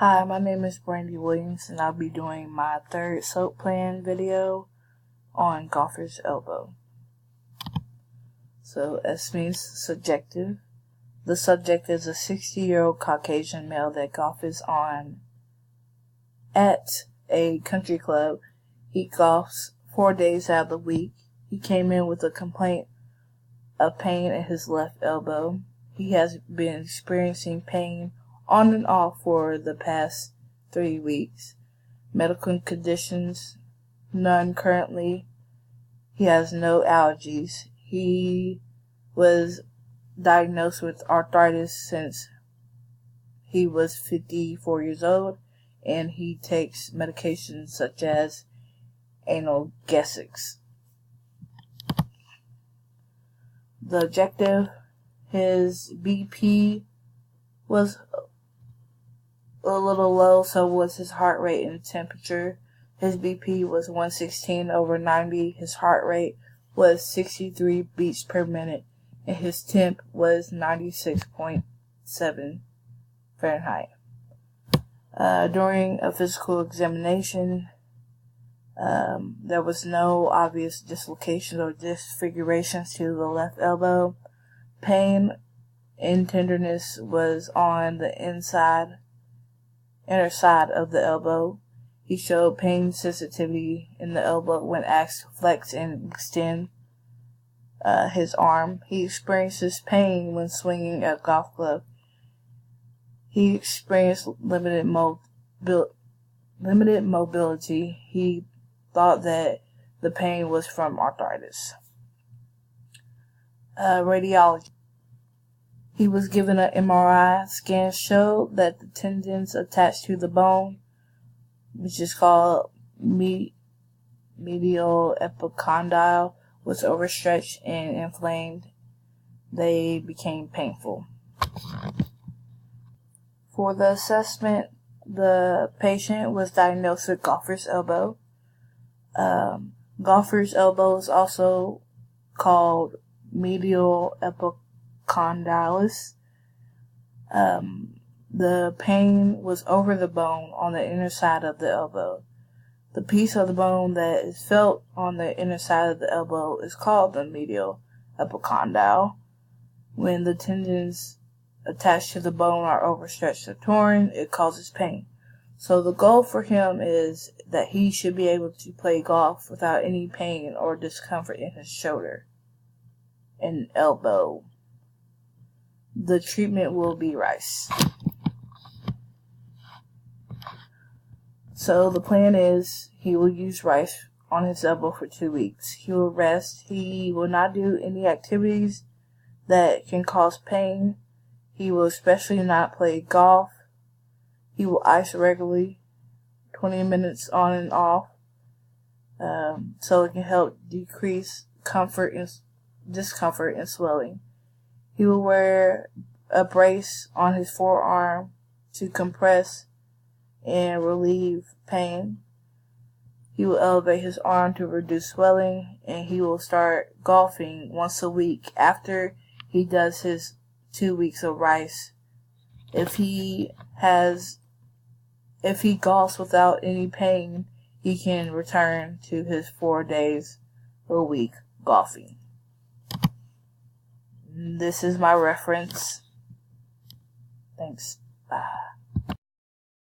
Hi, my name is Brandy Williams, and I'll be doing my third SOAP plan video on golfer's elbow. So, S means subjective. The subject is a 60-year-old Caucasian male that golfs at a country club. He golfs 4 days out of the week. He came in with a complaint of pain in his left elbow. He has been experiencing pain on and off for the past 3 weeks. Medical conditions, none currently. He has no allergies. He was diagnosed with arthritis since he was 54 years old, and he takes medications such as analgesics. The objective, his BP was a little low, so was his heart rate and temperature. His BP was 116/90. His heart rate was 63 beats per minute, and his temp was 96.7 Fahrenheit. During a physical examination, there was no obvious dislocations or disfigurations to the left elbow. Pain and tenderness was on the inner side of the elbow. He showed pain sensitivity in the elbow when asked to flex and extend his arm. He experiences pain when swinging a golf club. He experienced limited mobility. He thought that the pain was from arthritis. Radiology. He was given an MRI. Scans showed that the tendons attached to the bone, which is called medial epicondyle, was overstretched and inflamed. They became painful. For the assessment, the patient was diagnosed with golfer's elbow. Golfer's elbow is also called medial epicondylis. The pain was over the bone on the inner side of the elbow. The piece of the bone that is felt on the inner side of the elbow is called the medial epicondyle. When the tendons attached to the bone are overstretched or torn, it causes pain. So the goal for him is that he should be able to play golf without any pain or discomfort in his shoulder and elbow. The treatment will be rice. So the plan is he will use rice on his elbow for 2 weeks. He will rest. He will not do any activities that can cause pain. He will especially not play golf. He will ice regularly, 20 minutes on and off, so it can help decrease discomfort and swelling. He will wear a brace on his forearm to compress and relieve pain. He will elevate his arm to reduce swelling, and he will start golfing once a week after he does his 2 weeks of rice. If he golfs without any pain, he can return to his 4 days a week golfing. This is my reference. Thanks. Bye.